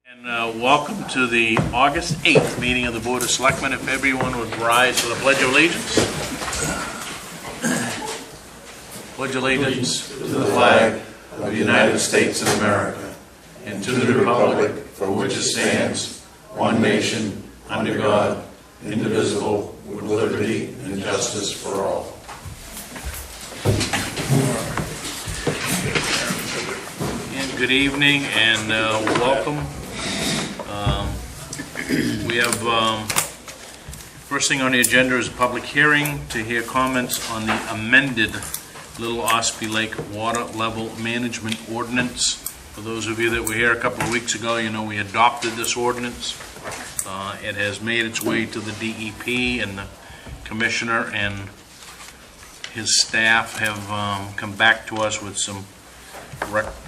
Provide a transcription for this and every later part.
And welcome to the August 8th meeting of the Board of Selectmen. If everyone would rise for the Pledge of Allegiance. Pledge allegiance to the flag of the United States of America and to the republic for which it stands, one nation, under God, indivisible, with liberty and justice for all. And good evening and welcome. We have, first thing on the agenda is a public hearing to hear comments on the amended Little Ossipee Lake Water Level Management Ordinance. For those of you that were here a couple of weeks ago, you know we adopted this ordinance. It has made its way to the DEP, and the commissioner and his staff have come back to us with some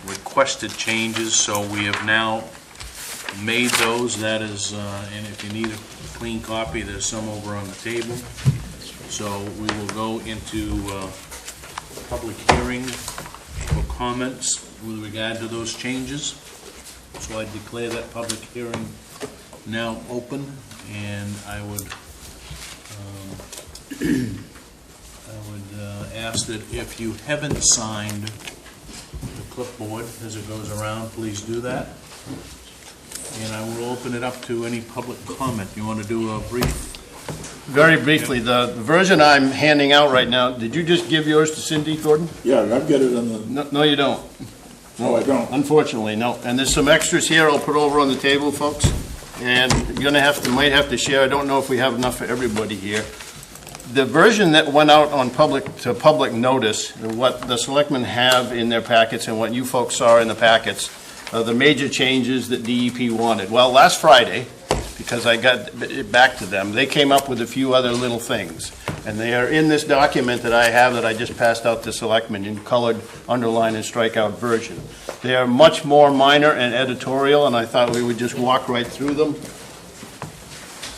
requested changes, so we have now made those. That is, and if you need a clean copy, there's some over on the table. So we will go into public hearing for comments with regard to those changes. So I declare that public hearing now open, and I would ask that if you haven't signed the clipboard as it goes around, please do that. And I will open it up to any public comment. You want to do a brief? Very briefly, the version I'm handing out right now, did you just give yours to Cindy, Gordon? Yeah, I've got it on the... No, you don't. No, I don't. Unfortunately, no. And there's some extras here I'll put over on the table, folks. And you're gonna might have to share. I don't know if we have enough for everybody here. The version that went out on public notice, what the selectmen have in their packets and what you folks saw in the packets, the major changes that DEP wanted. Well, last Friday, because I got it back to them, they came up with a few other little things. And they are in this document that I have that I just passed out to selectmen in colored, underline, and strikeout version. They are much more minor and editorial, and I thought we would just walk right through them.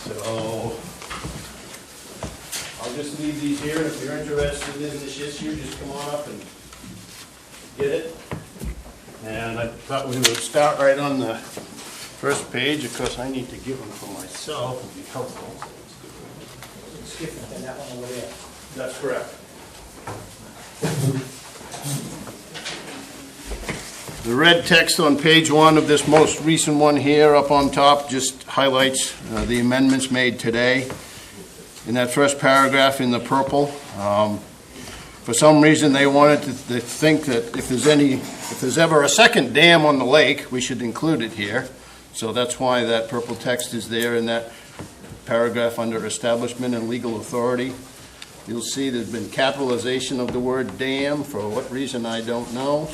So I'll just leave these here. If you're interested in this issue, just come on up and get it. And I thought we would start right on the first page. Of course, I need to give them for myself. It would be helpful. And that one over there. That's correct. The red text on page 1 of this most recent one here up on top just highlights the amendments made today. In that first paragraph in the purple, for some reason they wanted to think that if there's ever a second dam on the lake, we should include it here. So that's why that purple text is there in that paragraph under establishment and legal authority. You'll see there's been capitalization of the word dam. For what reason, I don't know.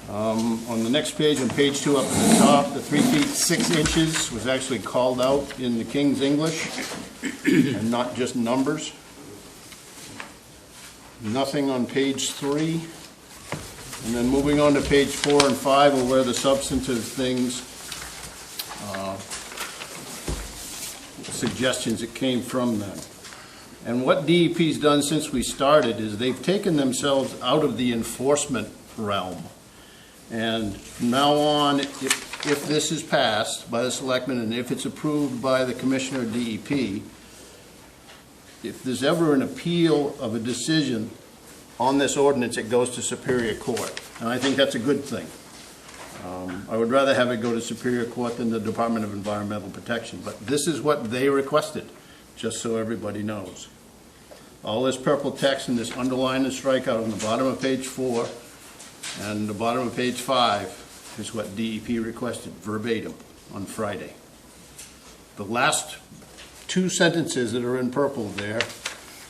On the next page, on page 2 up at the top, the 3 feet 6 inches was actually called out in the King's English and not just numbers. Nothing on page 3. And then moving on to page 4 and 5 are where the substantive things, suggestions that came from them. And what DEP's done since we started is they've taken themselves out of the enforcement realm. And from now on, if this is passed by the selectmen and if it's approved by the commissioner of DEP, if there's ever an appeal of a decision on this ordinance, it goes to Superior Court. And I think that's a good thing. I would rather have it go to Superior Court than the Department of Environmental Protection. But this is what they requested, just so everybody knows. All this purple text and this underline and strikeout on the bottom of page 4 and the bottom of page 5 is what DEP requested verbatim on Friday. The last 2 sentences that are in purple there,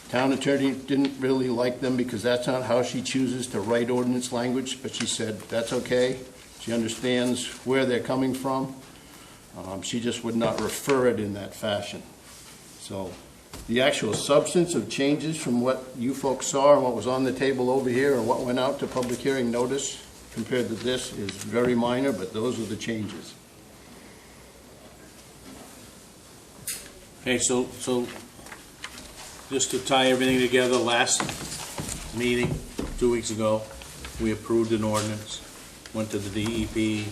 town attorney didn't really like them because that's not how she chooses to write ordinance language, but she said that's okay. She understands where they're coming from. She just would not refer it in that fashion. So the actual substance of changes from what you folks saw and what was on the table over here and what went out to public hearing notice compared to this is very minor, but those are the changes. Okay, so just to tie everything together, last meeting, 2 weeks ago, we approved an ordinance, went to the DEP,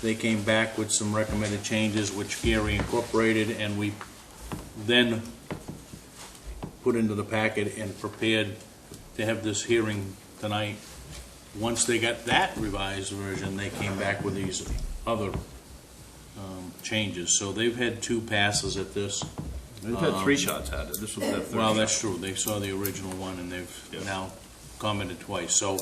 They came back with some recommended changes, which Gary incorporated, and we then put into the packet and prepared to have this hearing tonight. Once they got that revised version, they came back with these other changes. So they've had 2 passes at this. They've had 3 shots at it. This was their 3rd. Well, that's true. They saw the original one, and they've now commented twice. So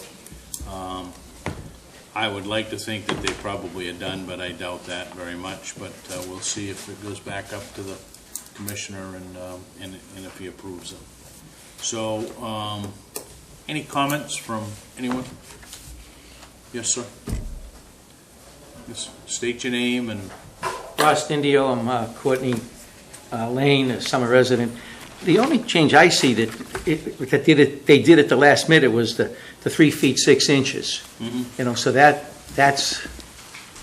I would like to think that they probably are done, but I doubt that very much. But we'll see if it goes back up to the commissioner and if he approves them. So, any comments from anyone? Yes, sir. Yes. State your name and. Ross Indio, I'm Courtney Lane, a summer resident. The only change I see that they did at the last minute was the 3 feet 6 inches. Mm-hmm. So that's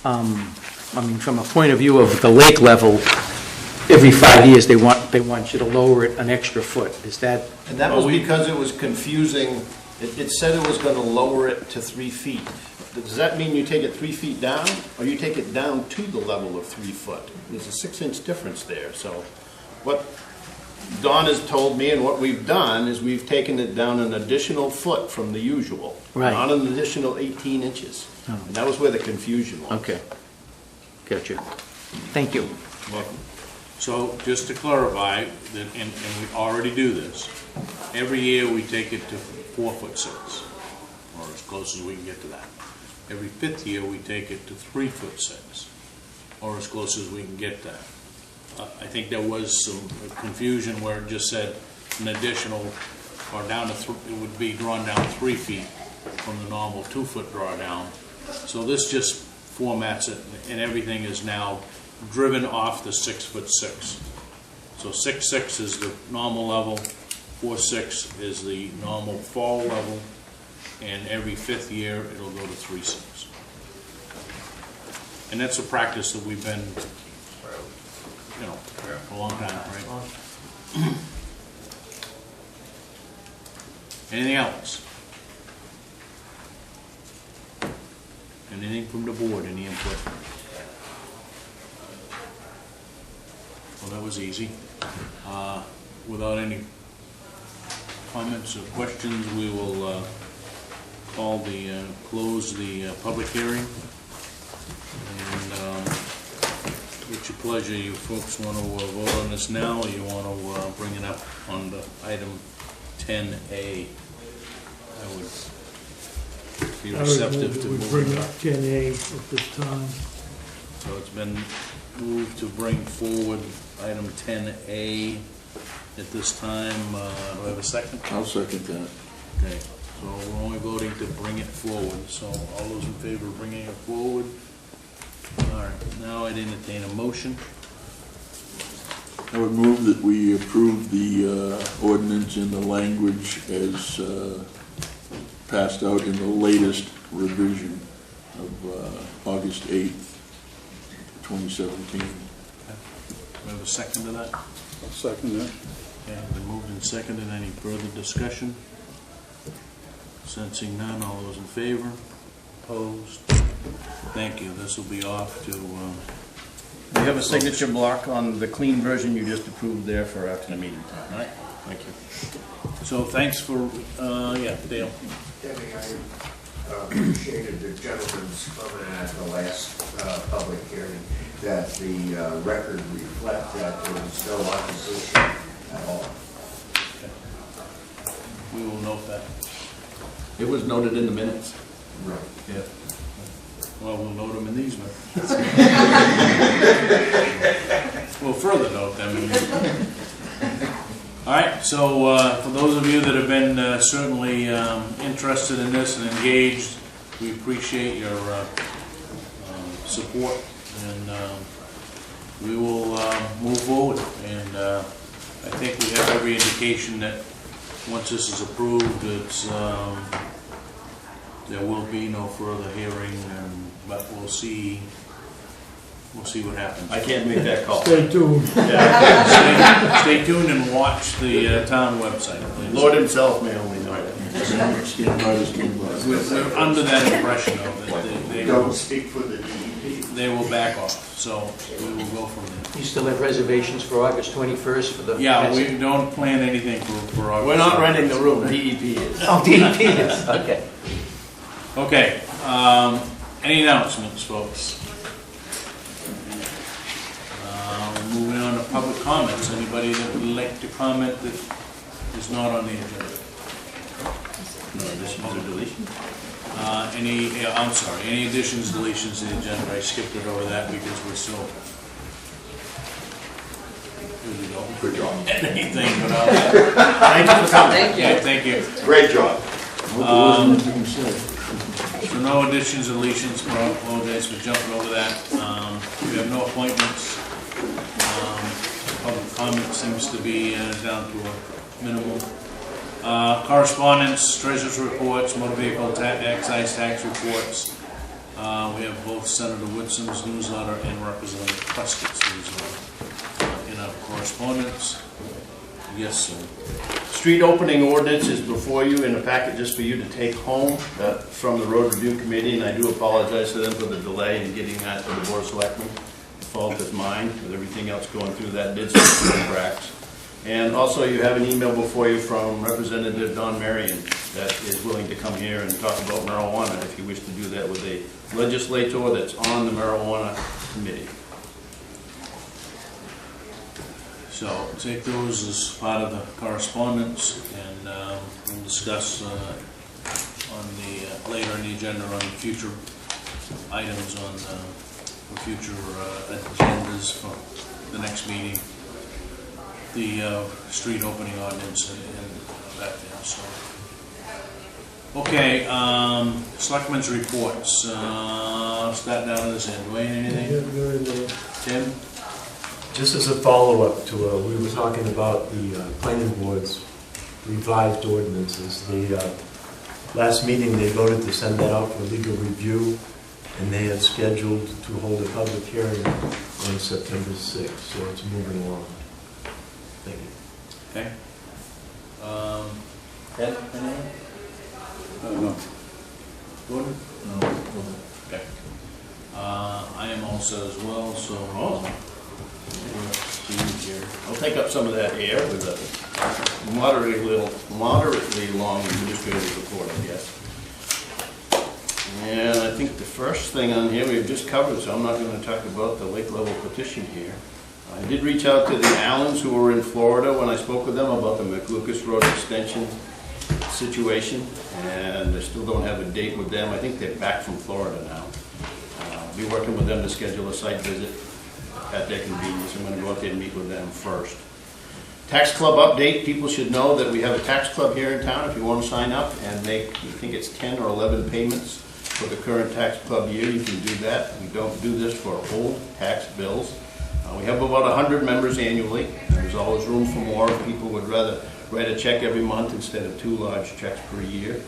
I mean, from a point of view of the lake level, every 5 years they want you to lower it an extra foot. Is that? And that was because it was confusing. It said it was going to lower it to 3 feet. Does that mean you take it 3 feet down, or you take it down to the level of 3 foot? There's a 6-inch difference there. So what Dawn has told me and what we've done is we've taken it down an additional foot from the usual. Right. Not an additional 18 inches. Oh. And that was where the confusion was. Okay. Gotcha. Thank you. Welcome. So just to clarify, that, and we already do this, every year we take it to 4'6", or as close as we can get to that. Every 5th year we take it to 3'6", or as close as we can get to that. I think there was some confusion where it just said an additional, or down to it would be drawn down 3 feet from the normal 2-foot drawdown. So this just formats it, and everything is now driven off the 6'6". So 6'6" is the normal level, 4'6" is the normal fall level, and every 5th year it'll go to 3'6". And that's a practice that we've been, for a long time, right? Anything else? Anything from the board? Any input? Well, that was easy. Without any comments or questions, we will close the public hearing. And it's your pleasure. You folks want to vote on this now, or you want to bring it up on the item 10A? I would be receptive to We moving bring it up up. 10A at this time. So it's been moved to bring forward item 10A at this time. Do I have a second? I'll second that. Okay, so we're only voting to bring it forward. So all those in favor of bringing it forward? All right, now I'd entertain a motion. I would move that we approve the ordinance in the language as passed out in the latest revision of August 8th, 2017. Do we have a second to that? I'll second that. Okay, been moved and seconded. Any further discussion? Sensing none, all those in favor? Opposed? Thank you. This will be off to, We have a signature block on the clean version you just approved there for after the meeting. all right, thank you. So thanks for, yeah, Dale. Debbie, I appreciated the gentleman's comment at the last public hearing that the record reflect that there was no opposition at all. We will note that. It was noted in the minutes. Right. Yeah. Well, we'll note them in these minutes. We'll further note them. All right, so for those of you that have been certainly interested in this and engaged, we appreciate your support, and we will move forward. And I think we have every indication that once this is approved, it's there will be no further hearing, but we'll see what happens. I can't make that call. Stay tuned. Stay tuned and watch the town website, please. Lord himself may only know it. Stand by to stand by. We're under that impression of that they Don't speak for the DEP. they will back off, so we will go from there. You still have reservations for August 21st for the... Yeah, we don't plan anything for August. We're not renting the room, DEP is. Oh, DEP is, okay. Okay, any announcements, folks? We're moving on to public comments. Anybody that would like to comment that is not on the agenda? No additions or deletions? I'm sorry, any additions, deletions to the agenda? I skipped it over that because we're still... Here we go. Good job. Anything, but Thank you for coming. yeah, thank you. Great job. So no additions, deletions, I apologize for jumping over that. We have no appointments. Public comment seems to be down to a minimum. Correspondence, treasurer's reports, motor vehicle excise tax reports. We have both Senator Woodsome's newsletter and Representative Prescott's newsletter in our correspondence. Yes, sir. Street opening ordinance is before you in a packet just for you to take home from the road review committee, and I do apologize to them for the delay in getting that to the board of selectmen. The fault is mine, with everything else going through that did some cracks. And also you have an email before you from Representative Don Marion that is willing to come here and talk about marijuana if you wish to do that with a legislator that's on the marijuana committee. So take those as part of the correspondence, and we'll discuss on the later in the agenda on future items on for future agendas for the next meeting. The street opening ordinance and that there. So okay, selectmen's reports. Start down to this end. Dwayne, anything? Tim? Just as a follow-up to, we were talking about the planning board's revised ordinances. The last meeting, they voted to send that out for legal review, and they had scheduled to hold a public hearing on September 6th, so it's moving along. Thank you. Okay. Ed, No. Gordon? No. Okay. I am also as well, so I'll take up some of that air with a moderately long administrative report, I guess. And I think the first thing on here we've just covered, so I'm not going to talk about the lake level petition here. I did reach out to the Allens who were in Florida when I spoke with them about the McLucas Road extension situation, and I still don't have a date with them. I think they're back from Florida now. I'll be working with them to schedule a site visit at their convenience. I'm going to go out there and meet with them first. Tax club update. People should know that we have a tax club here in town. If you want to sign up and make, I think it's 10 or 11 payments for the current tax club year, you can do that. We don't do this for old tax bills. We have about 100 members annually. There's always room for more if people would rather write a check every month instead of 2 large checks per year.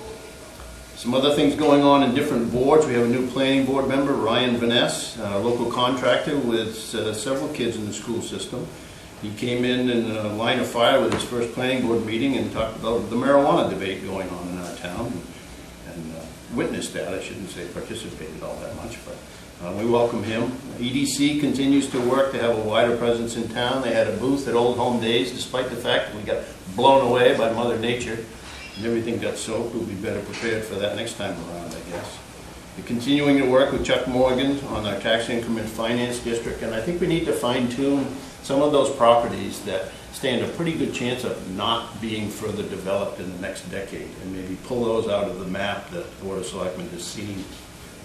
Some other things going on in different boards. We have a new planning board member, Ryan Vaness, a local contractor with several kids in the school system. He came in a line of fire with his first planning board meeting and talked about the marijuana debate going on in our town, and witnessed that. I shouldn't say participated all that much, but we welcome him. EDC continues to work to have a wider presence in town. They had a booth at Old Home Days, despite the fact that we got blown away by Mother Nature and everything got soaked. We'll be better prepared for that next time around, I guess. We're continuing to work with Chuck Morgan on our tax increment finance district, and I think we need to fine-tune some of those properties that stand a pretty good chance of not being further developed in the next decade, and maybe pull those out of the map that the Board of Selectmen has seen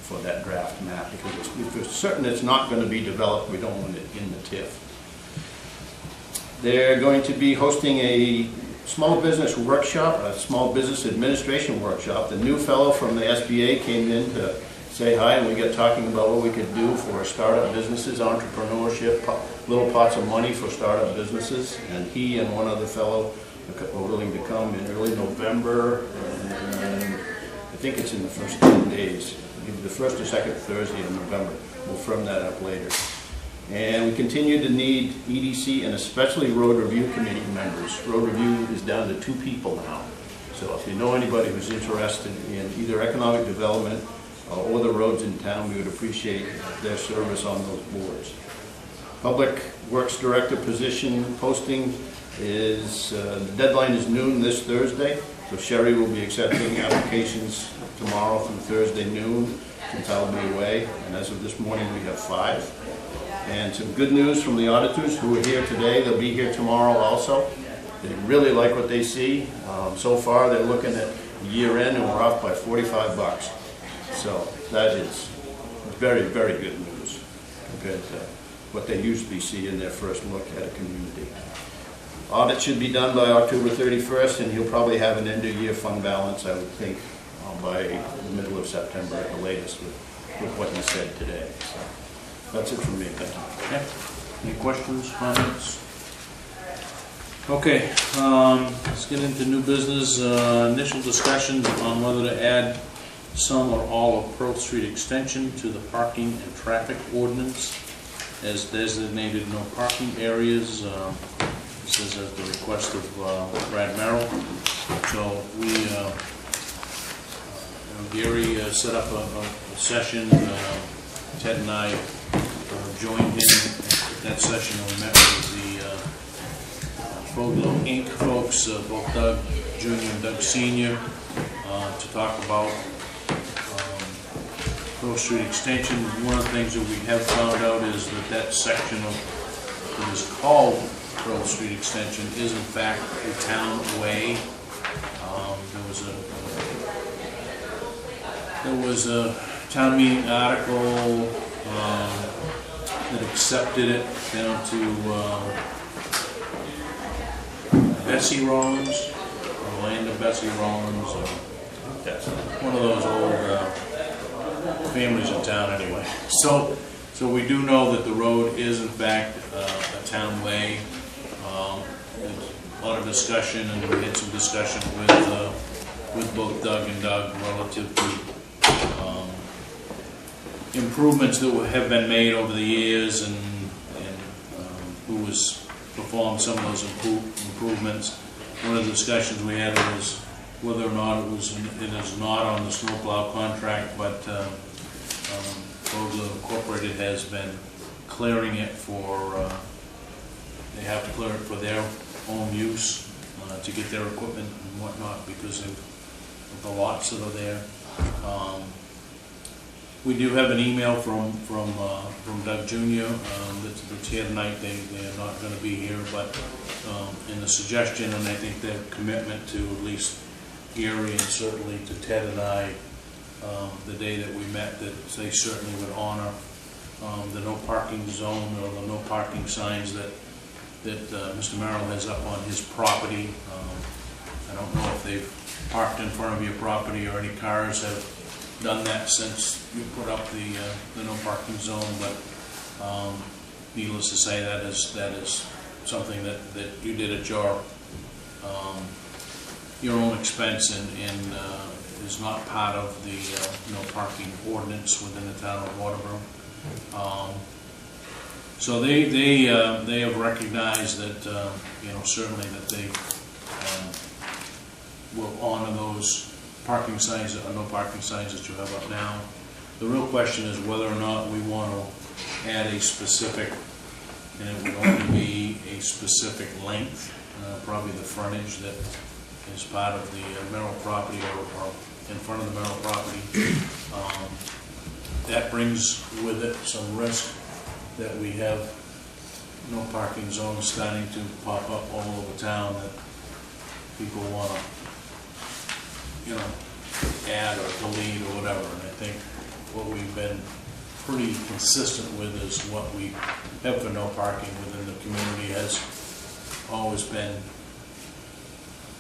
for that draft map, because if we're certain it's not going to be developed, we don't want it in the TIF. They're going to be hosting a small business workshop, a small business administration workshop. The new fellow from the SBA came in to say hi, and we got talking about what we could do for startup businesses, entrepreneurship, little pots of money for startup businesses, and he and one other fellow are willing to come in early November, and I think it's in the first 10 days. The first or second Thursday in November. We'll firm that up later. And we continue to need EDC and especially Road Review Committee members. Road Review is down to 2 people now. So if you know anybody who's interested in either economic development or the roads in town, we would appreciate their service on those boards. Public Works Director position posting is, the deadline is noon this Thursday, so Sherry will be accepting applications tomorrow through Thursday noon, since I'll be away, and as of this morning, we have 5. And some good news from the auditors who are here today. They'll be here tomorrow also. They really like what they see. So far, they're looking at year end, and we're off by $45. So that is very, very good news compared to what they usually see in their first look at a community. Audit should be done by October 31st, and he'll probably have an end-of-year fund balance, I would think, by the middle of September at the latest with what he said today. So that's it from me. Thank you. Okay. Any questions, comments? Okay, let's get into new business. Initial discussions on whether to add some or all of Pearl Street Extension to the Parking and Traffic Ordinance as designated no parking areas. This is at the request of Brad Merrill. So we, Gary set up a session. Ted and I joined in at that session, and we met with the Foglow Inc. folks, both Doug Jr. and Doug Sr., to talk about Pearl Street Extension. One of the things that we have found out is that that section of that is called Pearl Street Extension is in fact a town way. There was a town meeting article that accepted it down to Bessie Rollins, or land of Bessie Rollins. One of those old families in town anyway. So we do know that the road is in fact a town way. There's a lot of discussion, and we had some discussion with both Doug and Doug relative to improvements that have been made over the years, and who has performed some of those improvements. One of the discussions we had was whether or not it is not on the snowplow contract, but Foglow Incorporated has been clearing it for, they have to clear it for their own use to get their equipment and whatnot because of the lots that are there. We do have an email from Doug Jr. That's here tonight. They are not going to be here, but in the suggestion, and I think their commitment to at least Gary and certainly to Ted and I, the day that we met, that they certainly would honor the no parking zone or the no parking signs that Mr. Merrill has up on his property. I don't know if they've parked in front of your property or any cars have done that since you put up the no parking zone, but needless to say, that is something that you did at your own expense and is not part of the no parking ordinance within the town of Waterboro. So they have recognized that certainly that they will honor those parking signs, no parking signs that you have up now. The real question is whether or not we want to add a specific, and it would only be a specific length, probably the frontage that is part of the Merrill property or in front of the Merrill property. That brings with it some risk that we have no parking zones starting to pop up all over town that people want to add or delete or whatever. And I think what we've been pretty consistent with is what we have for no parking within the community has always been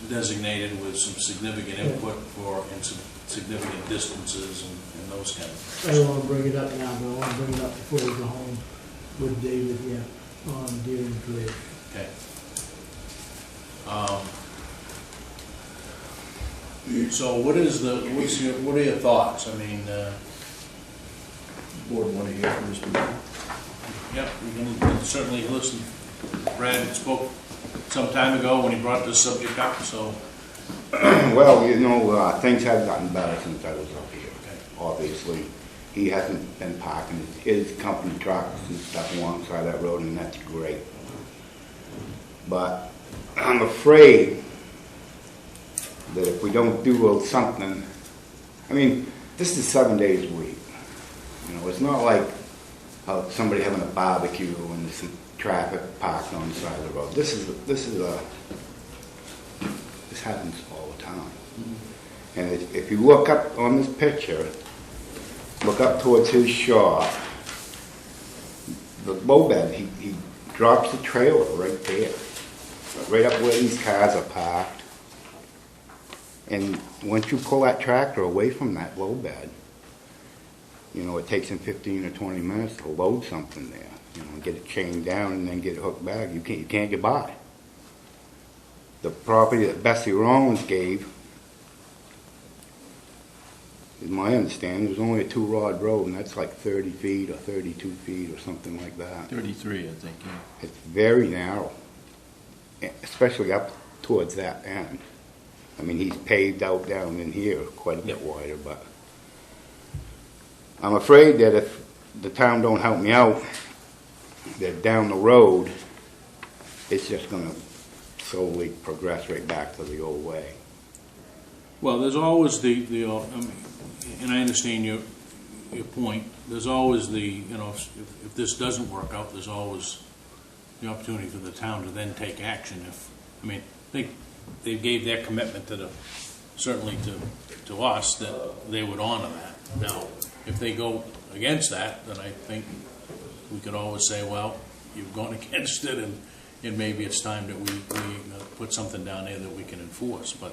designated with some significant input for and some significant distances and those kind of things. I don't want to bring it up now, but I want to bring it up before we go home with David here on Deer and Bridge. Okay. So what are your thoughts? I mean, Board want to hear from Mr. Merrill? yeah, we can certainly listen. Brad spoke some time ago when he brought this subject up, so. Well, things have gotten better since I was up here. Okay. obviously. He hasn't been parking his company trucks and stuff alongside that road, and that's great. But I'm afraid that if we don't do something, I mean, this is 7 days a week. You know, it's not like somebody having a barbecue and there's some traffic parked on the side of the road. This happens all the time. And if you look up on this picture, look up towards his shop, the low bed, he drops the trailer right there, right up where these cars are parked. And once you pull that tractor away from that low bed, you know, it takes him 15 or 20 minutes to load something there, you know, get it chained down and then get it hooked back. You can't get by. The property that Bessie Rollins gave, in my understanding, it was only a 2-rod road, and that's like 30 feet or 32 feet or something like that. 33, I think, yeah. It's very narrow, especially up towards that end. I mean, he's paved out down in here quite a bit wider, but I'm afraid that if the town don't help me out, that down the road, it's just going to slowly progress right back to the old way. Well, there's always and I understand your point, there's always if this doesn't work out, there's always the opportunity for the town to then take action. They gave their commitment certainly to us that they would honor that. Now, if they go against that, then I think we could always say, well, you've gone against it, and maybe it's time that we put something down there that we can enforce. But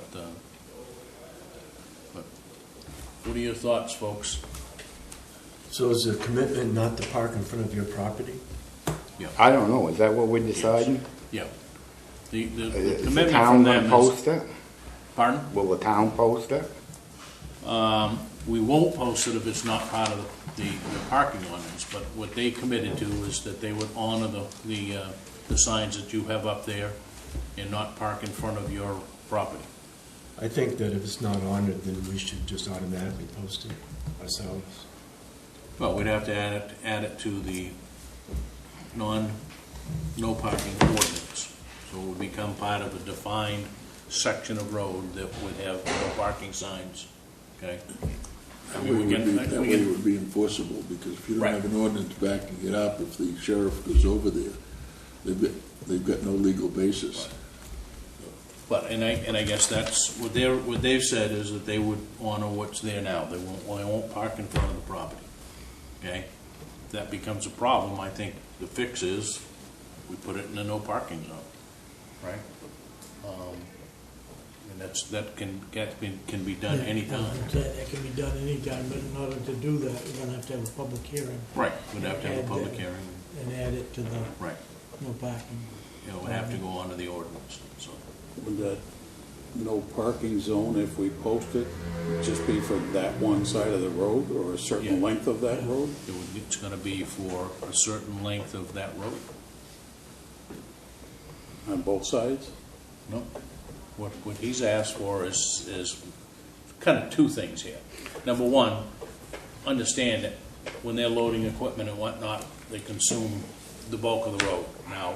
what are your thoughts, folks? So is the commitment not to park in front of your property? Yeah. I don't know, is that what we're deciding? Yeah. The Is the commitment town from going them to is... post it? Pardon? Will the town post it? We won't post it if it's not part of the parking ordinance, but what they committed to is that they would honor the signs that you have up there and not park in front of your property. I think that if it's not honored, then we should just automatically post it ourselves. Well, we'd have to add it to the no parking ordinance. So it would become part of a defined section of road that would have no parking signs, okay? That way it would be enforceable, because if you don't Right. have an ordinance backing it up, if the sheriff goes over there, they've got no legal basis. But, and I guess that's, what they've said is that they would honor what's there now. They won't park in front of the property, okay? If that becomes a problem, I think the fix is we put it in a no parking zone, right? And that can be done anytime. That can be done anytime, but in order to do that, we're gonna have to have a public hearing Right, we'd have to have a public hearing, and add it to the right. no parking. You know, it would have to go onto the ordinance, so. Would that no parking zone, if we post it, just be for that one side of the road or a certain Yeah. length of that road? It's gonna be for a certain length of that road. On both sides? No, what he's asked for is kind of two things here. Number one, understand that when they're loading equipment and whatnot, they consume the bulk of the road. Now,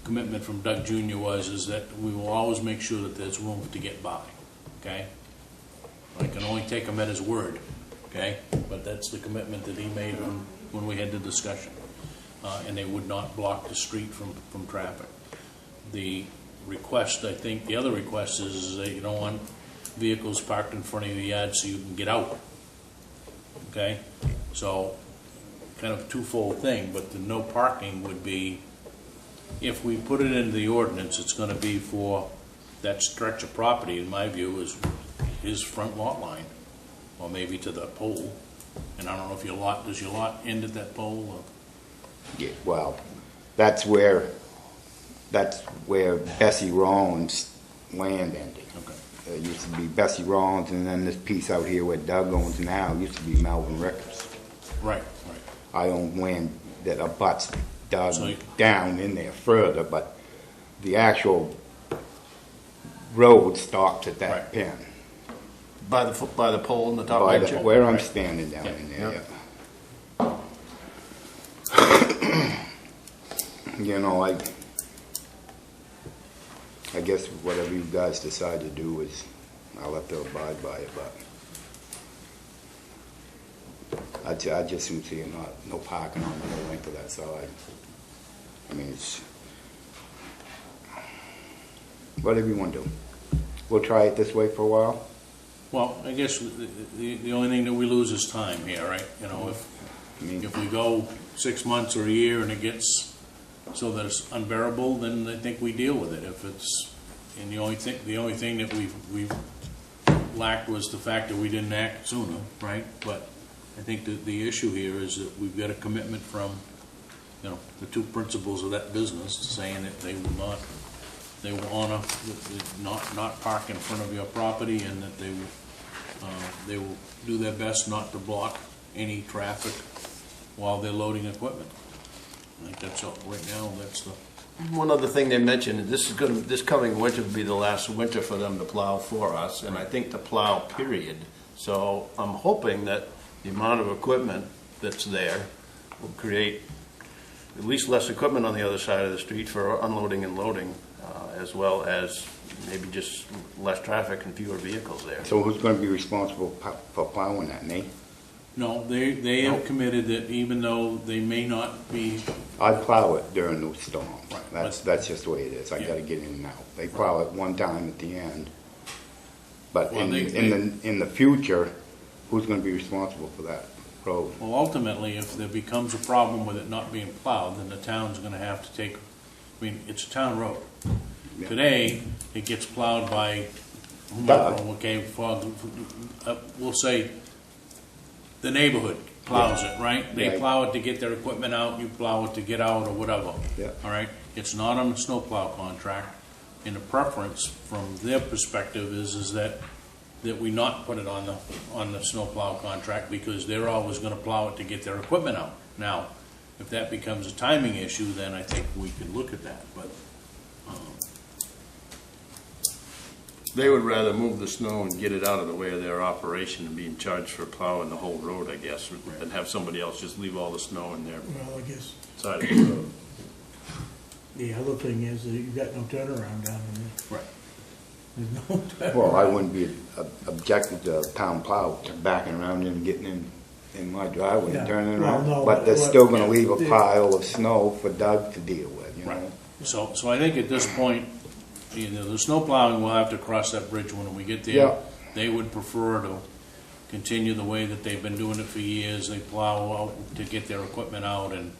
commitment from Doug Jr. is that we will always make sure that there's room to get by, okay? I can only take him at his word, okay? But that's the commitment that he made when we had the discussion. And they would not block the street from traffic. The request, I think, the other request is that you don't want vehicles parked in front of your yard so you can get out, okay? So, kind of a twofold thing, but the no parking would be, if we put it into the ordinance, it's gonna be for that stretch of property, in my view, is his front lot line, or maybe to the pole. And I don't know if does your lot end at that pole? Or? Yeah, well, that's where Bessie Rollins' land ended. Okay. It used to be Bessie Rollins, and then this piece out here where Doug owns now used to be Melvin Rickers. Right. I own land that abuts Doug So down in there further, but the actual road stops at that Right. pin. By the pole in the top by right. the, where I'm standing down in there, Yeah. yeah. You know, I guess whatever you guys decide to do is, I'll have to abide by it, but I just didn't see no parking on the length of that side. I mean, it's, whatever you want to do. We'll try it this way for a while. Well, I guess the only thing that we lose is time here, right? You know, if we go 6 months or a year and it gets so that it's unbearable, then I think we deal with it. If it's, and the only thing that we've lacked was the fact that we didn't act sooner, right? But I think that the issue here is that we've got a commitment from, you know, the two principals of that business saying that they will honor, not park in front of your property, and that they will do their best not to block any traffic while they're loading equipment. I think that's all, right now, that's the. One other thing they mentioned, this coming winter will be the last winter for them to plow for us, and I think to plow, period. So I'm hoping that the amount of equipment that's there will create at least less equipment on the other side of the street for unloading and loading, as well as maybe just less traffic and fewer vehicles there. So who's going to be responsible for plowing that, me? No, they have committed that even though they may not be. I plow it during the storm. Right. That's just the way it is. I got to get in and out. They plow it one time at the end. But Well, in the future, who's going to be responsible for that road? Well, ultimately, if there becomes a problem with it not being plowed, then the town's gonna have to take, I mean, it's a town road. Yeah. Today, it gets plowed by Doug. whomever, okay, we'll say the neighborhood plows it, right? They Right. plow it to get their equipment out, you plow it to get out or whatever. Yeah. All right? It's not on the snowplow contract, and the preference from their perspective is that we not put it on the snowplow contract, because they're always gonna plow it to get their equipment out. Now, if that becomes a timing issue, then I think we could look at that, but, They would rather move the snow and get it out of the way of their operation and be in charge for plowing the whole road, I guess, than have somebody else just leave all the snow in their Well, I guess side of the road. the other thing is that you've got no turnaround down in there. right. There's no turnaround. Well, I wouldn't be objected to town plow backing around and getting in my driveway Yeah. and turning Well, around. no, But but they're what- still going to leave a the- pile of snow for Doug to deal with, you know? Right. So I think at this point, either the snow plowing, we'll have to cross that bridge when we get there. Yeah. They would prefer to continue the way that they've been doing it for years. They plow out to get their equipment out, and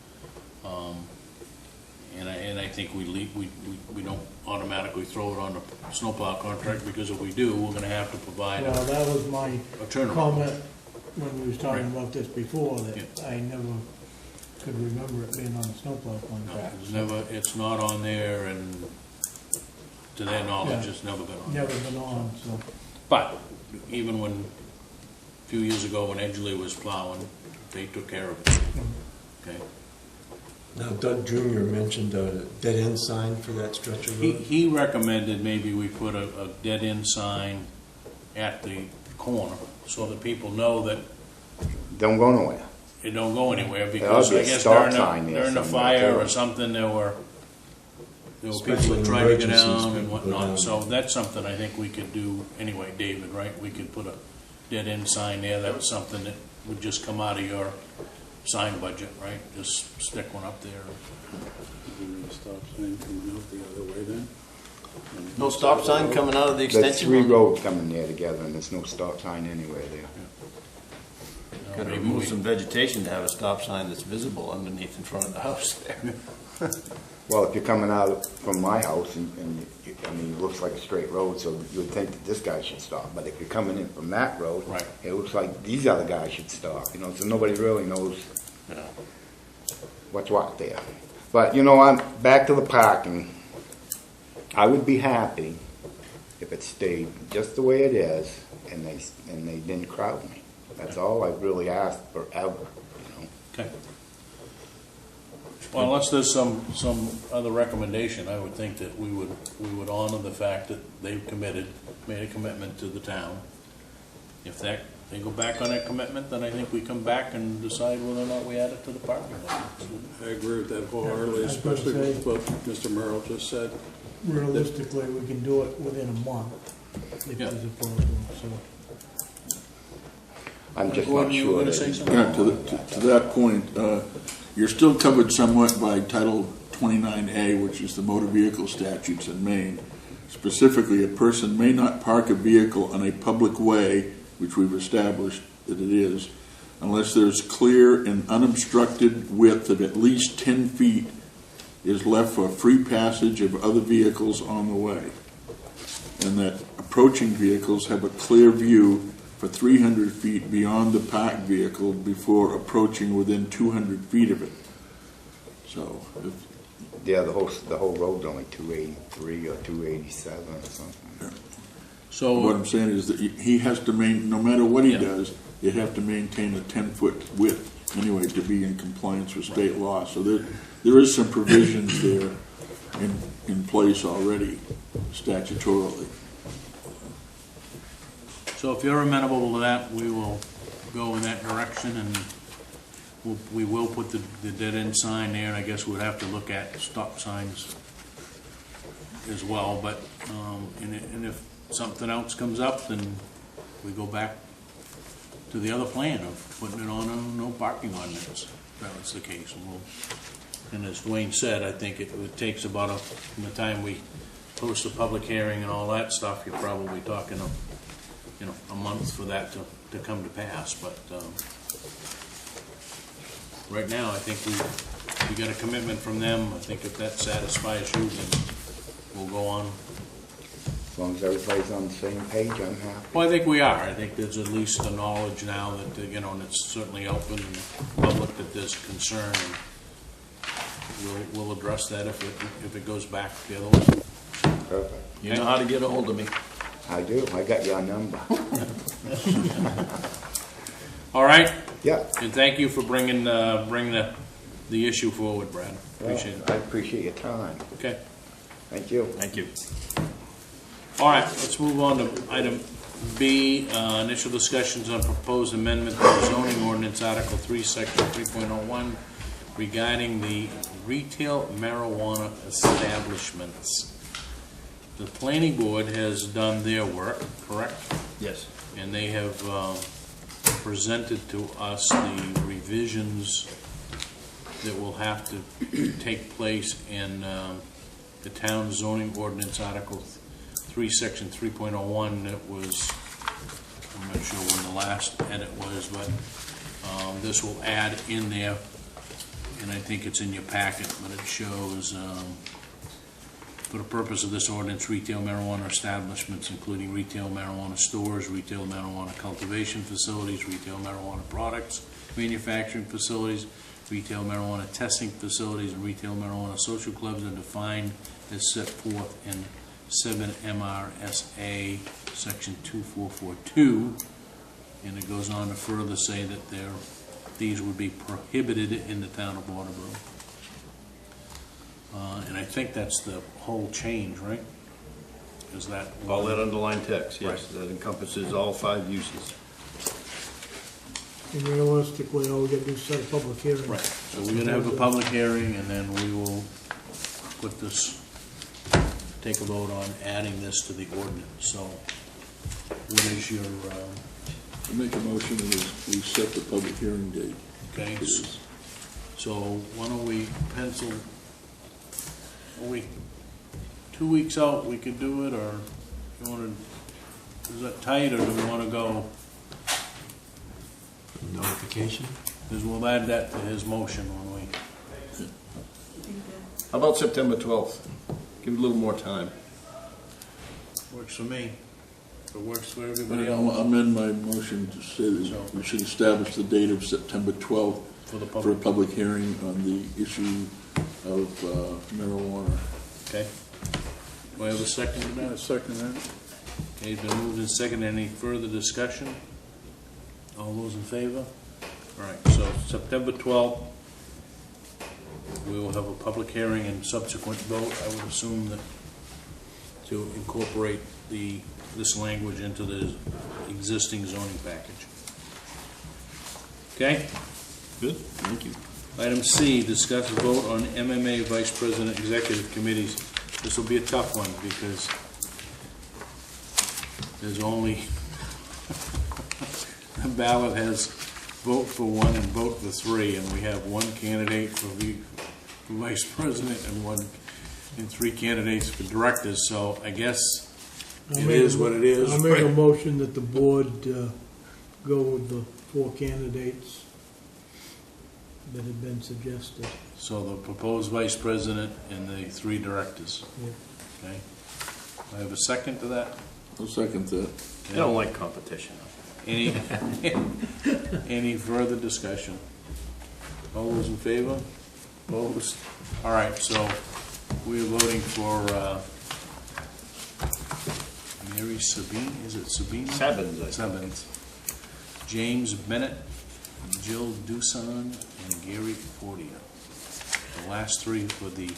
I think we don't automatically throw it on the snowplow contract, because if we do, we're gonna have to provide Well, that was my a turnaround. comment when we was talking Right. about this before, that Yeah. I never could remember it being on the snowplow No, contract. it's not on there, and to their knowledge, Yeah. it's never been on. Never been on, so. But even when, a few years ago, when Edgley was plowing, they took care of it, okay? Now Doug Jr. mentioned a dead-end sign for that stretch of road. He recommended maybe we put a dead-end sign at the corner, so that people know that Don't go nowhere. it don't go anywhere, There'll because be a I guess stop sign there during the somewhere, fire too. or something, there were people Especially that in tried to get emergencies, down and people go whatnot, down. so that's something I think we could do anyway, David, right? We could put a dead-end sign there, that's something that would just come out of your sign budget, right? Just stick one up there. Stop sign coming out the other way then? No stop sign coming out of the There's extension? 3 roads coming there together, and there's no stop sign anywhere there. Could Maybe remove we- some vegetation to have a stop sign that's visible underneath in front of the house there. Well, if you're coming out from my house, and I mean, it looks like a straight road, so you would think that this guy should stop. But if you're coming in from that road, Right. it looks like these other guys should stop, you know, so nobody really knows what's what there. But, you know, I'm back to the parking. I would be happy if it stayed just the way it is, and they didn't crowd me. That's all I've really asked forever, you know. Okay. Well, unless there's some other recommendation, I would think that we would honor the fact that they've made a commitment to the town, If they go back on that commitment, then I think we come back and decide whether or not we add it to the parking lot. I agree with that wholeheartedly, I was gonna especially say- with what Mr. Merrill just said. Realistically, we can do it within a month if Yeah. there's a problem, so. I'm just Gordon, not you were sure gonna that say it's something? Yeah, to that point, you're still covered somewhat by Title 29A, which is the motor vehicle statutes in Maine. Specifically, a person may not park a vehicle on a public way, which we've established that it is, unless there's clear and unobstructed width of at least 10 feet is left for free passage of other vehicles on the way. And that approaching vehicles have a clear view for 300 feet beyond the parked vehicle before approaching within 200 feet of it. So, Yeah, the whole road's only 283 or 287 or something. what So, I'm saying is that he has to no matter what he Yeah. does, you have to maintain a 10-foot width anyway to be in compliance with state law. So there is some provisions there in place already statutorily. so if you're amenable to that, we will go in that direction, and we will put the dead-end sign there, and I guess we'd have to look at stop signs as well, but, and if something else comes up, then we go back to the other plan of putting it on a no parking ordinance, if that was the case. And as Dwayne said, I think it takes about from the time we post a public hearing and all that stuff, you're probably talking a month for that to come to pass, but, right now, I think we got a commitment from them. I think if that satisfies you, then we'll go on. As long as everybody's on the same page, I'm happy. Well, I think we are. I think there's at least the knowledge now that, and it's certainly open and public that there's concern, and we'll address that if it goes back the other way. Perfect. You know how to get a hold of me. I do, I got your number. All right, Yeah. and thank you for bringing the issue forward, Brad. Appreciate it. I appreciate your time. Okay. Thank you. Thank you. All right, let's move on to item B, initial discussions on proposed amendment to the zoning ordinance, Article 3, Section 3.01, regarding the retail marijuana establishments. The planning board has done their work, correct? Yes. And they have presented to us the revisions that will have to take place in the town zoning ordinance, Article 3, Section 3.01. That was, I'm not sure when the last edit was, but this will add in there, and I think it's in your packet, but it shows, for the purpose of this ordinance, retail marijuana establishments, including retail marijuana stores, retail marijuana cultivation facilities, retail marijuana products, manufacturing facilities, retail marijuana testing facilities, and retail marijuana social clubs are defined as set forth in 7 MRSA Section 2442, and it goes on to further say that these would be prohibited in the town of Waterboro. And I think that's the whole change, right? Is that All that underlined text, yes, that encompasses all 5 uses. And realistically, all we gotta do is set a public hearing. right? So we're gonna have a public hearing, and then we will put this, take a vote on adding this to the ordinance. So, what is your? I make a motion that we set the public hearing date. Okay. So why don't we pencil? Are we 2 weeks out? We could do it, or you want to? Is that tight, or do we want to go? Notification? Because we'll add that to his motion when we. How about September 12th? Give it a little more time. Works for me. If it works for But everybody I'll else. amend my motion to say that we should establish the date of September 12th For the for a public. public hearing on the issue of marijuana. Okay. Do I have a second to that? Second that. Okay, been moved and seconded. Any further discussion? All those in favor? All right, so September 12th, we will have a public hearing and subsequent vote. I would assume that to incorporate this language into the existing zoning package. Okay? Good, thank you. Item C, discuss and vote on MMA Vice President Executive Committees. This will be a tough one because there's only, the ballot has vote for one and vote for three, and we have one candidate for Vice President and three candidates for directors, so I guess it is what it is. I make a motion that the board go with the 4 candidates that have been suggested. So the proposed Vice President and the 3 directors. Yeah. Okay. I have a second to that? I'll second that. I don't like competition. Any, any further discussion? All those in favor? Opposed? All right, so we're voting for Mary Sabine, is it Sabine? Sevens, I think. Sevens. James Bennett, Jill Dusan, and Gary Fortier. The last 3 for the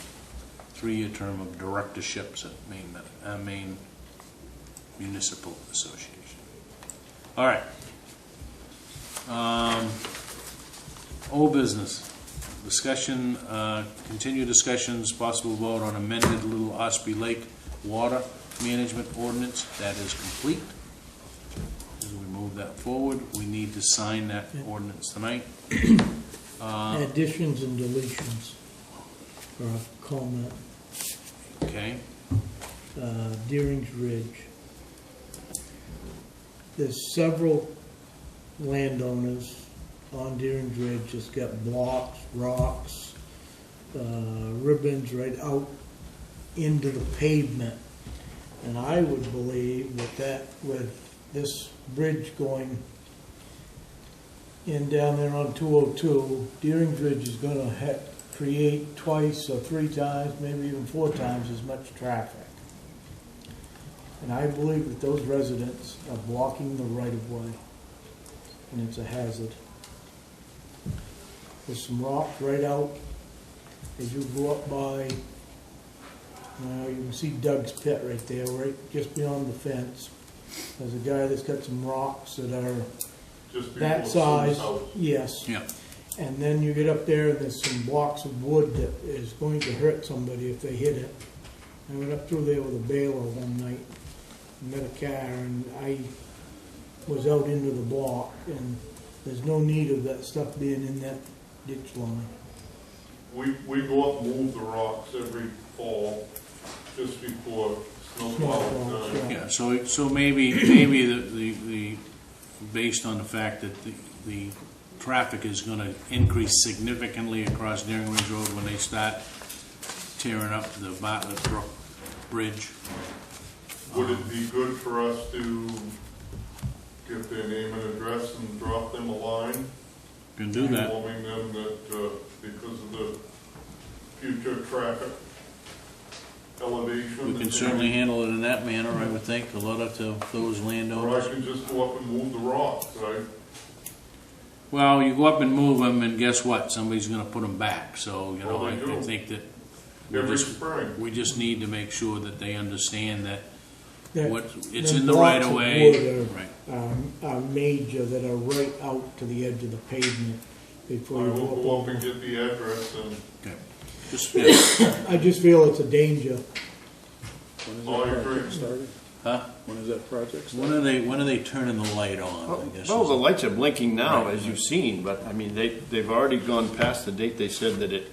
3-year term of directorships at Maine Municipal Association. All right. Old business. Discussion, continue discussions, possible vote on amended Little Ossipee Lake Water Management Ordinance. That is complete. As we move that forward, we need to sign that ordinance tonight. Additions and deletions for a comment. Okay. Deering's Ridge. There's several landowners on Deering's Ridge that's got blocks, rocks, ribbons right out into the pavement. And I would believe that with this bridge going in down there on 202, Deering's Ridge is gonna create 2 or 3 times, maybe even 4 times as much traffic. And I believe that those residents are blocking the right-of-way, and it's a hazard. There's some rocks right out as you go up by, you can see Doug's pit right there, right just beyond the fence. There's a guy that's got some rocks that are that size. Yes. Yeah. And then you get up there and there's some blocks of wood that is going to hurt somebody if they hit it. I went up through there with a baler one night, met a car, and I was out into the block, and there's no need of that stuff being in that ditch line. We go up and move the rocks every fall, just before snowfall time. Yeah, so maybe the based on the fact that the traffic is gonna increase significantly across Deering Ridge Road when they start tearing up the Bartlett Brook Bridge. Would it be good for us to get their name and address and drop them a line? Can do that. Informing them that because of the future traffic elevation. We can certainly handle it in that manner, I would think, a letter to those Or landowners. I can just go up and move the rocks, right? Well, you go up and move them, and guess what? Somebody's gonna put them back, so, you know, Well, I they do. think that Every spring. we just need to make sure that they understand that That- what, it's them in the right blocks of of way. wood Right. are major, that are right out to the edge of the pavement I before you will go go up up and over. get the address and Okay. Just, yeah. I just feel it's a danger. When is Oh, that you're project great. started? Huh? When is that project When started? are they turning the light on, I guess? Well, the lights are blinking now, Right. as you've seen, but, I mean, they've already gone past the date they said that it,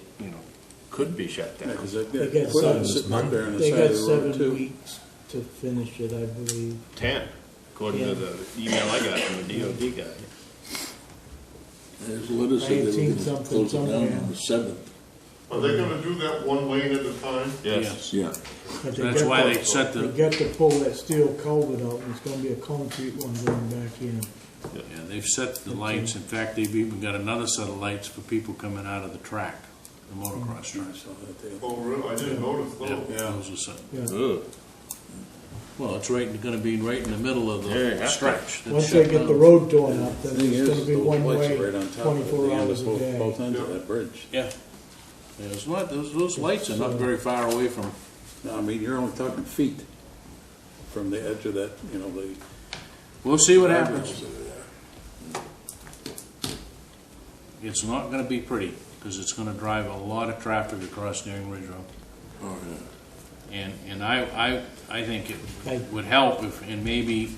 could be shut Yeah, down. 'cause they've They got got equipment seven- sitting up there on the They side got of the road 7 too. weeks to finish it, I believe. 10, according to the email I got from the DOD guy. There's a letter I said had they seen were gonna something close it down somewhere. on the 7th. are they gonna do that one lane at a time? Yes. Yeah. But they That's got why to- they set They the, got to pull that steel culvert out, and it's gonna be a concrete one going back in. yeah, they've set the lights. In fact, they've even got another set of lights for people coming out of the track, the motocross track. So that they- Oh, really? I didn't notice Yeah, those. those are set. Yeah. Ugh. Well, it's gonna be right in the middle of Yeah, you the have to. stretch. that's Once they shut get the down. road torn up, The then thing it's is, gonna be those one lights way, are right on top of it, 24 the end hours of a both day. ends of Yeah. that bridge. Yeah. Those lights are not very far away from, No, I mean, you're only talking feet. from the edge of that, you know, the. We'll see what guardrails happens. that are there. It's not gonna be pretty, because it's gonna drive a lot of traffic across Steering Ridge Road. Oh, yeah. And I think it Right. would help if, and maybe,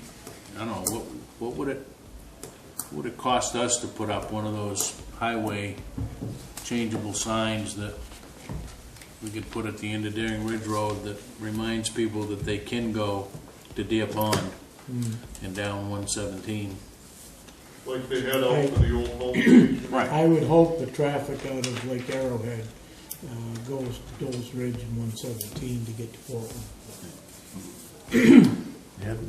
I don't know, what would it cost us to put up one of those highway changeable signs that we could put at the end of Deering Ridge Road that reminds people that they can go to Deer Pond and down 117? Like they head out to the old home station. Right. I would hope the traffic out of Lake Arrowhead goes to Dole's Ridge and 117 to get to Portland.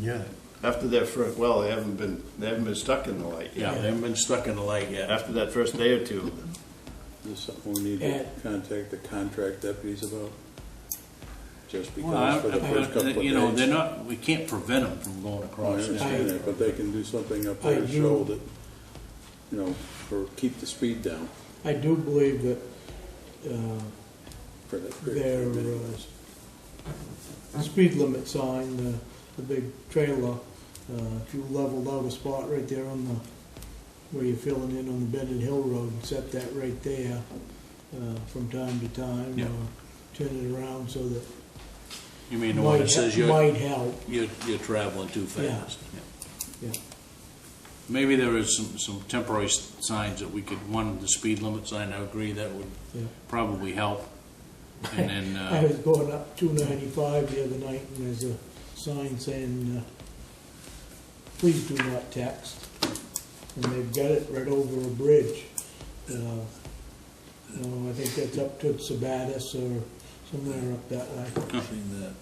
Yeah. After their first, well, they haven't been stuck in the light Yeah, yet. they haven't been stuck in the light yet. After that first day or two. Is this something we need to contact the contract deputies about? Just Well, because for the first couple of days? you know, they're not, we can't prevent them from going Oh, I across. understand that, but they can do something up there I to do. show that, you know, for, keep the speed down I do believe that for that their period. speed limit sign, the big trailer, if you leveled out a spot right there on the, where you're filling in on the Bennett Hill Road, and set that right there from time to time. Yeah. Turn it around so that You mean the one that says might help. you're traveling too fast? Yeah. Maybe there is some temporary signs that we could, one, the speed limit sign, I agree, that would Yeah. probably help. And then, I was going up 295 the other night, and there's a sign saying, please do not text. And they've got it right over a bridge. I think that's up to Sabatis or somewhere up that way. Seen that,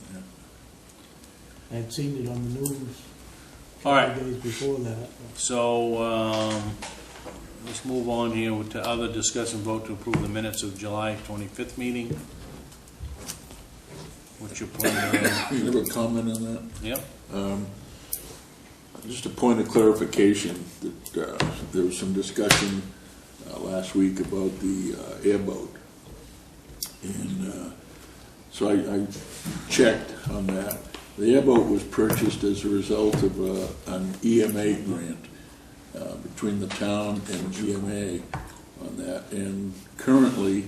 yeah. I'd seen it on the news All right. 5 days before that. so, let's move on here to other discuss and vote to approve the minutes of July 25th meeting. What's your plan there? You have a comment on that? Yep. Just a point of clarification, that there was some discussion last week about the airboat. And so I checked on that. The airboat was purchased as a result of an EMA grant between the town and EMA on that. And currently,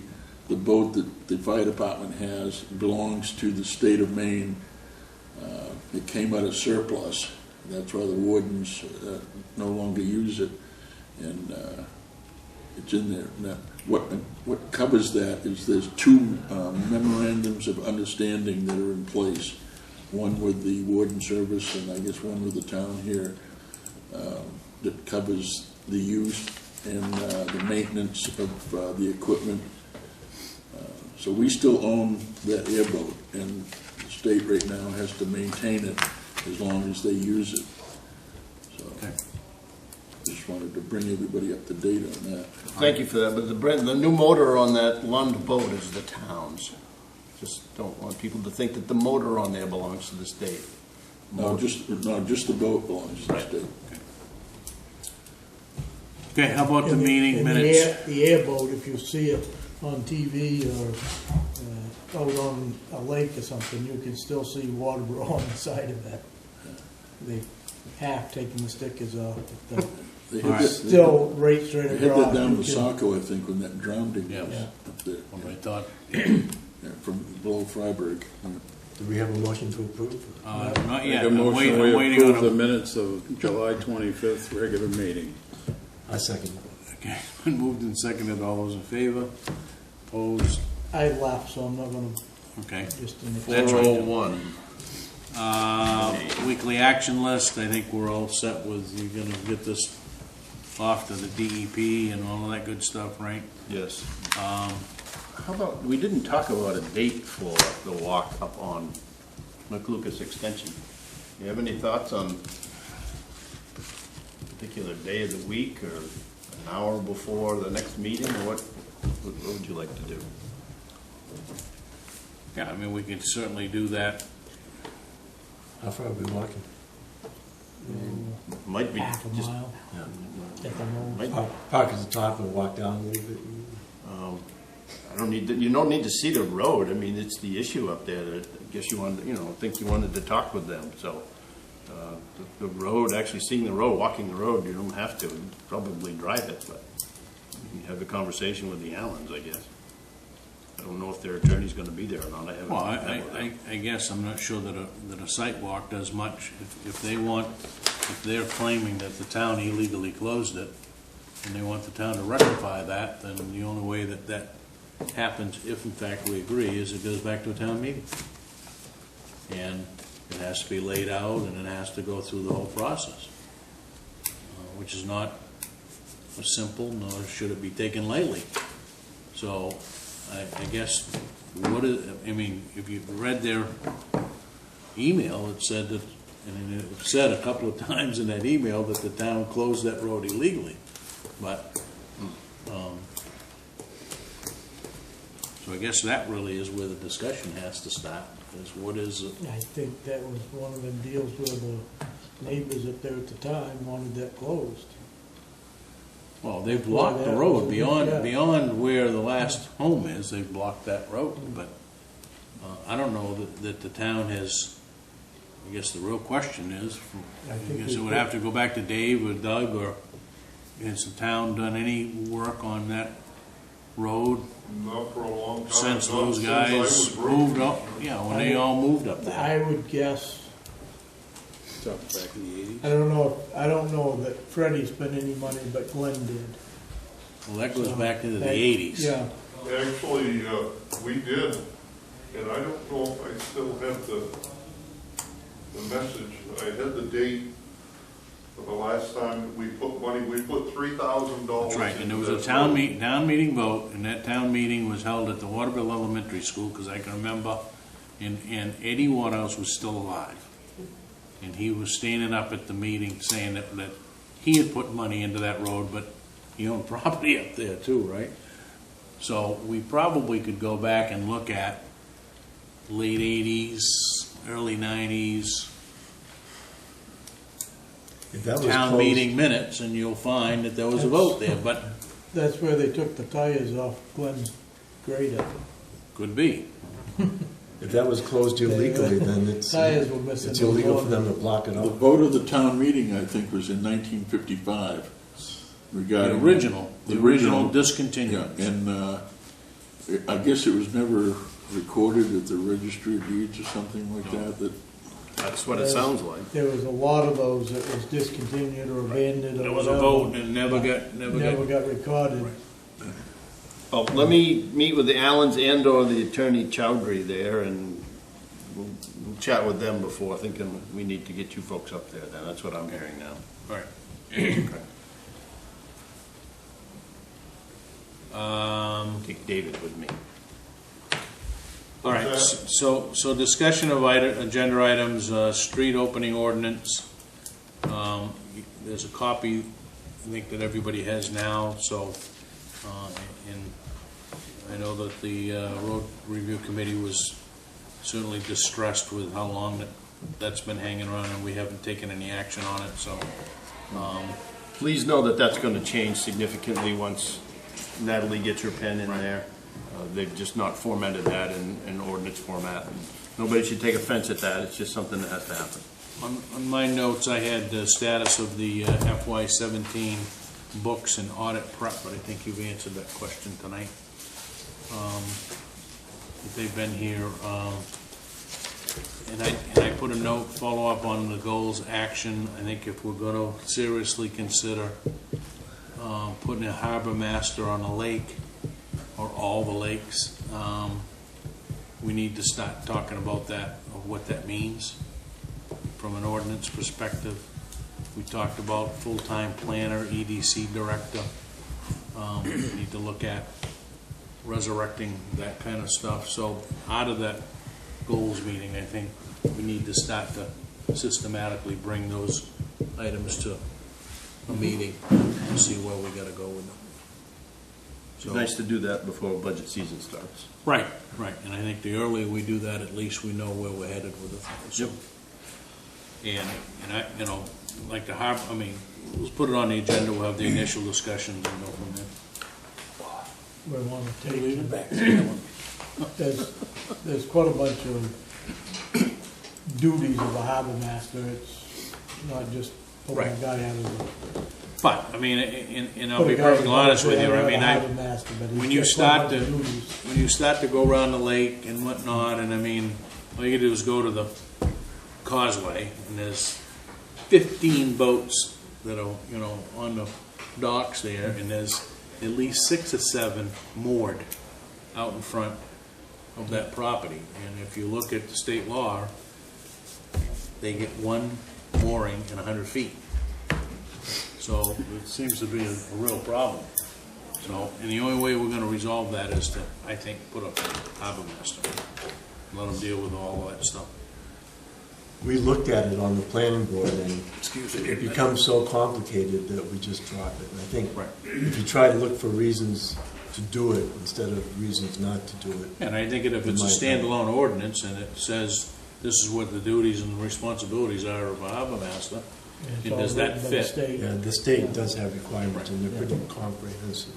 the boat that the fire department has belongs to the state of Maine. It came out of surplus. That's why the wardens no longer use it, and it's in there. Now, what covers that is there's two memorandums of understanding that are in place. One with the warden service, and I guess one with the town here, that covers the use and the maintenance of the equipment. So we still own that airboat, and the state right now has to maintain it as long as they use it. So, Okay. just wanted to bring everybody up to date on that. Thank you for that, but the new motor on that Lund boat is the town's. Just don't want people to think that the motor on there belongs to the state. No, just the boat belongs to the state. Okay, how about the And meeting and minutes? The airboat, if you see it on TV or out on a lake or something, you can still see Waterboro on the side of that. They half taking the stickers off, but They All right. hit still right straight that across. down to You can- Saco, I think, when that drowning Yeah. was up there, What I thought, from below Freiburg. Do we have a motion to approve? not Make yet, a I'm motion, waiting we on approve the a... minutes of July 25th regular meeting. I second. Okay, moved and seconded, all those in favor? Opposed? I left, so I'm not gonna Okay. just. That's right. 401. Weekly action list, I think we're all set with, you're gonna get this off to the DEP and all of that good stuff, right? Yes. How about, we didn't talk about a date for the walk up on McLucas Extension. Do you have any thoughts on a particular day of the week or an hour before the next meeting, or what would you like to do? Yeah, I mean, we could certainly do that. How far are we walking? Might be Half a just, mile at the most. might, Park at the top and walk down a little bit. you don't need to see the road. I mean, it's the issue up there that I guess you wanted, think you wanted to talk with them, so. The road, actually seeing the road, walking the road, you don't have to probably drive it, but you have a conversation with the Allens, I guess. I don't know if their attorney's gonna be there or not. I haven't. Well, I guess I'm not sure that a site walk does much. If they're claiming that the town illegally closed it, and they want the town to rectify that, then the only way that happens, if in fact we agree, is it goes back to a town meeting. And it has to be laid out, and it has to go through the whole process, which is not simple, nor should it be taken lightly. So, I guess, if you read their email, it said that, and it said a couple of times in that email that the town closed that road illegally. But, so I guess that really is where the discussion has to start, is what is it? I think that was one of them deals where the neighbors up there at the time wanted that closed. Well, they've blocked the road beyond where the last home is. They've blocked that road, but I don't know that the town has. I guess the real question is, I guess it would have to go back to Dave or Doug, or has the town done any work on that road Not for a long time. since Not those since guys I was moved broke. up? Yeah, when they all moved up there. I would guess, Talk back in the 80s. I don't know that Freddie spent any money, but Glenn did. Well, that goes back into the That- 80s. Yeah, Actually, we did, and I don't know if I still have the message. I had the date for the last time that we put money, we put $3,000. That's right, and there was a town meeting vote, and that town meeting was held at the Waterboro Elementary School, because I can remember, and Eddie Waterhouse was still alive. And he was standing up at the meeting saying that he had put money into that road, but he owned property up there too, right? So we probably could go back and look at late 80s, early 90s, If that was town closed- meeting minutes, and you'll find that there was a vote there, but that's where they took the tires off Glenn's grader. could be. If that was closed illegally, then it's Tires were missing. it's illegal for them to block it The off. vote of the town meeting, I think, was in 1955 regarding. The original discontinuance. Yeah, and I guess it was never recorded at the registry of deeds or something like that, That's what it sounds like. There was a lot of those that was discontinued or abandoned or There was a whatever. vote and never got. Got recorded. Well, let me meet with the Allens and or the attorney Chowdhury there, and we'll chat with them before thinking we need to get you folks up there then. That's what I'm hearing now. Right. Take David with me. All right, so discussion of agenda items, street opening ordinance. There's a copy, I think, that everybody has now, so, and I know that the road review committee was certainly distressed with how long that's been hanging around, and we haven't taken any action on it, so. Please know that that's going to change significantly once Natalie gets her pen in there. They've just not formatted that in ordinance format. And nobody should take offense at that. It's just something that has to happen. On my notes, I had the status of the FY17 books and audit prep, but I think you've answered that question tonight. If they've been here, and I put a note, follow up on the goals action. I think if we're going to seriously consider putting a harbor master on a lake, or all the lakes, we need to start talking about that, of what that means from an ordinance perspective. We talked about full-time planner, EDC director. We need to look at resurrecting that kind of stuff. So out of that goals meeting, I think we need to start to systematically bring those items to a meeting and see where we gotta go with them. It's nice to do that before budget season starts. Right, and I think the earlier we do that, at least we know where we're headed with it. So, and I, like the let's put it on the agenda, we'll have the initial discussions and go from there. we want to take. Leave it back to that one. There's quite a bunch of duties of a harbor master. It's not just putting a Right. guy out of the. But, I mean, and I'll put a be guy perfectly out honest with you, there I as a mean, harbor master, but he's when you got start quite a to, bunch of duties. when you start to go around the lake and whatnot, and I mean, all you gotta do is go to the causeway, and there's 15 boats that are, you know, on the docks there, and there's at least 6 or 7 moored out in front of that property. And if you look at the state law, they get 1 mooring in 100 feet. So it seems to be a real problem. So, and the only way we're gonna resolve that is to, I think, put a harbor master. Let them deal with all of that stuff. We looked at it on the planning board, and it becomes so complicated that we just drop it. And I think Right. if you try to look for reasons to do it instead of reasons not to do it. And I think that if it's a standalone ordinance and it says this is what the duties and responsibilities are of a harbor master, It's and all does that written by the fit? state. Yeah, the state does have requirements, and they're pretty comprehensive.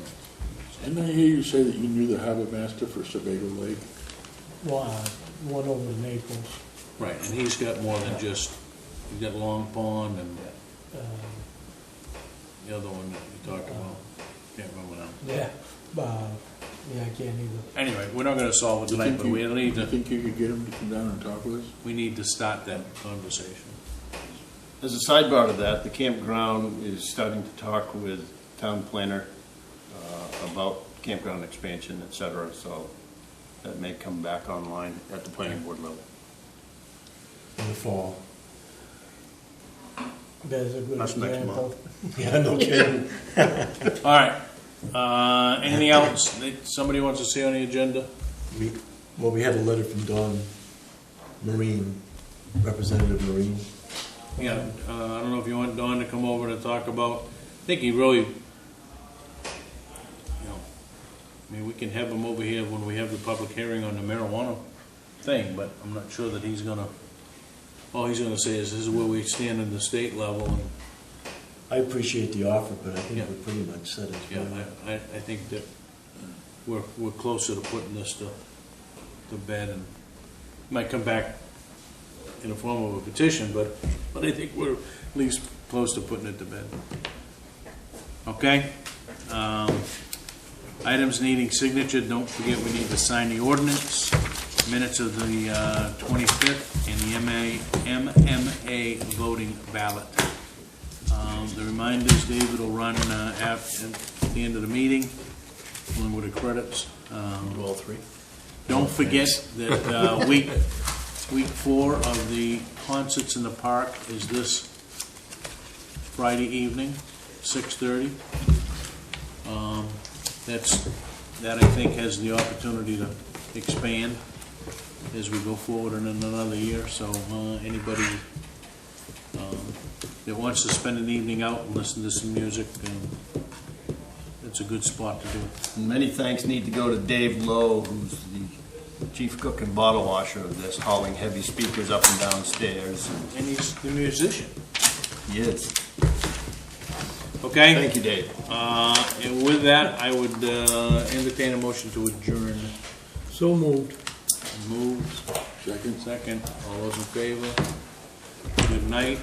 Didn't I hear you say that you knew the harbor master for Sebago Lake? One over in Naples. Right, and he's got more than just, he's got Long Pond and the other one that you talked about. Can't remember now. Yeah, I can't either. Anyway, we're not gonna solve it tonight, but we need You to, think you could get him to come down and talk with us? we need to start that conversation. As a sidebar to that, the campground is starting to talk with town planner about campground expansion, et cetera, so that may come back online at the planning board level. In the fall. There's a good That's next example. Yeah, no kidding. All right, anything else that somebody wants to see on the agenda? We had a letter from Don Marine, Representative Marine. Yeah, I don't know if you want Don to come over to talk about, I think he really, you know, I mean, we can have him over here when we have the public hearing on the marijuana thing, but I'm not sure that he's gonna, all he's gonna say is this is where we stand in the state level, and, I appreciate the offer, but I think Yeah. we're pretty much set as yeah, well. I think that we're closer to putting this to bed, and might come back in the form of a petition, but I think we're at least close to putting it to bed. Okay? Items needing signature, don't forget we need to sign the ordinance, minutes of the 25th, and the MMA voting ballot. The reminders, David will run at the end of the meeting, along with the credits. All three. Don't forget that week 4 of the concerts in the park is this Friday evening, 6:30. That I think has the opportunity to expand as we go forward in another year. So anybody that wants to spend an evening out and listen to some music, it's a good spot to do it. And many thanks need to go to Dave Lowe, who's the chief cook and bottle washer of this, hauling heavy speakers up and down stairs. And he's the musician. He is. Okay? Thank you, Dave. And with that, I would entertain a motion to adjourn. So moved. Moved. Second. All those in favor? Good night.